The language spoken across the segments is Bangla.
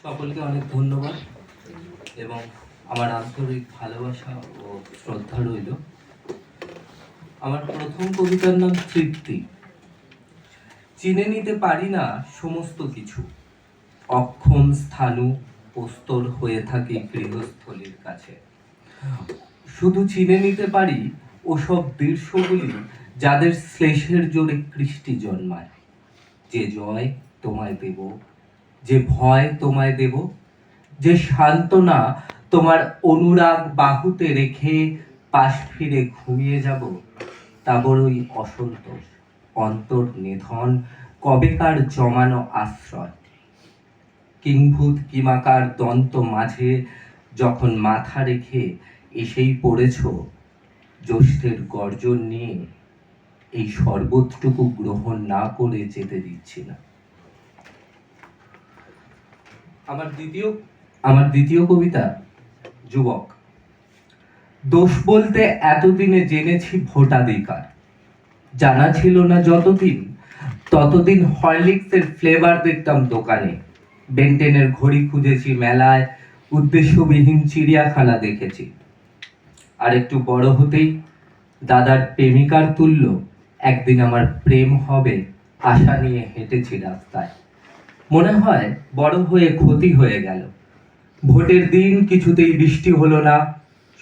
সকলকে অনেক ধন্যবাদ এবং আমার আন্তরিক ভালোবাসা ও শ্রদ্ধা রইল। আমার প্রথম কবিতার নাম তৃপ্তি। চিনে নিতে পারি না সমস্ত কিছু, অক্ষম স্থাণু প্রস্তর হয়ে থাকে গৃহস্থলীর কাছে। শুধু চিনে নিতে পারি ওসব দৃশ্যগুলি যাদের শ্লেষের জোরে কৃষ্টি জন্মায়। যে জয় তোমায় দেব, যে ভয় তোমায় দেব, যে সান্ত্বনা তোমার অনুরাগ বাহুতে রেখে পাশ ফিরে ঘুমিয়ে যাব, তা বড়ই অসন্তোষ, অন্তর নিধন, কবেকার জমানো আশ্রয়। কিংভূত কিমাকার দন্ত মাঝে যখন মাথা রেখে এসেই পড়েছ, জ্যৈষ্ঠের গর্জন নিয়ে এই শরবতটুকু গ্রহণ না করে যেতে দিচ্ছি না। আমার দ্বিতীয় কবিতা যুবক। দোষ বলতে এতদিনে জেনেছি ভোটাধিকার। জানা ছিল না যতদিন, ততদিন হরলিক্সের ফ্লেভার দেখতাম দোকানে, বেন্টেনের ঘড়ি খুঁজেছি মেলায়, উদ্দেশ্যবিহীন চিড়িয়াখানা দেখেছি। আর একটু বড় হতেই দাদার প্রেমিকার তুল্য একদিন আমার প্রেম হবে আশা নিয়ে হেঁটেছি রাস্তায়। মনে হয় বড় হয়ে ক্ষতি হয়ে গেল। ভোটের দিন কিছুতেই বৃষ্টি হলো না।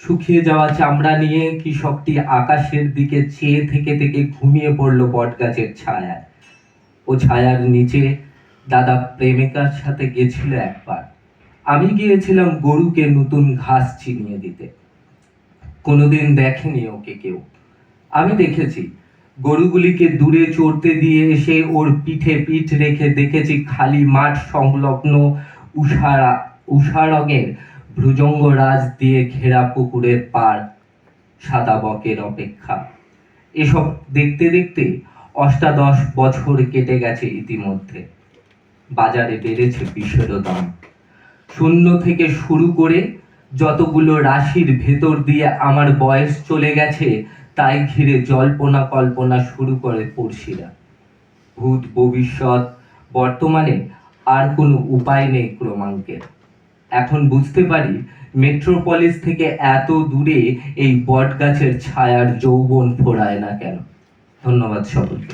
শুকিয়ে যাওয়া চামড়া নিয়ে কৃষকটি আকাশের দিকে চেয়ে থেকে থেকে ঘুমিয়ে পড়লো বটগাছের ছায়ায়। ও ছায়ার নিচে দাদা প্রেমিকার সাথে গেছিল একবার। আমি গিয়েছিলাম গরুকে নতুন ঘাস চিনিয়ে দিতে। কোনোদিন দেখেনি ওকে কেউ, আমি দেখেছি। গরুগুলিকে দূরে চড়তে দিয়ে এসে ওর পিঠে পিঠ রেখে দেখেছি খালি মাঠ সংলগ্ন উষা রঙের ভ্রুজঙ্গরাজ দিয়ে ঘেরা পুকুরের পার, সাদা বকের অপেক্ষা। এসব দেখতে দেখতে ৮ বছর কেটে গেছে ইতিমধ্যে। বাজারে বেড়েছে বিষের দাম। শূন্য থেকে শুরু করে যতগুলো রাশির ভেতর দিয়ে আমার বয়স চলে গেছে, তাই ঘিরে জল্পনা কল্পনা শুরু করে পড়শিরা। ভূত ভবিষ্যৎ বর্তমানে আর কোনো উপায় নেই ক্রমাঙ্কের। এখন বুঝতে পারি মেট্রোপলিস থেকে এত দূরে এই বট গাছের ছায়ার যৌবন ফোরায় না কেন। ধন্যবাদ সকলকে।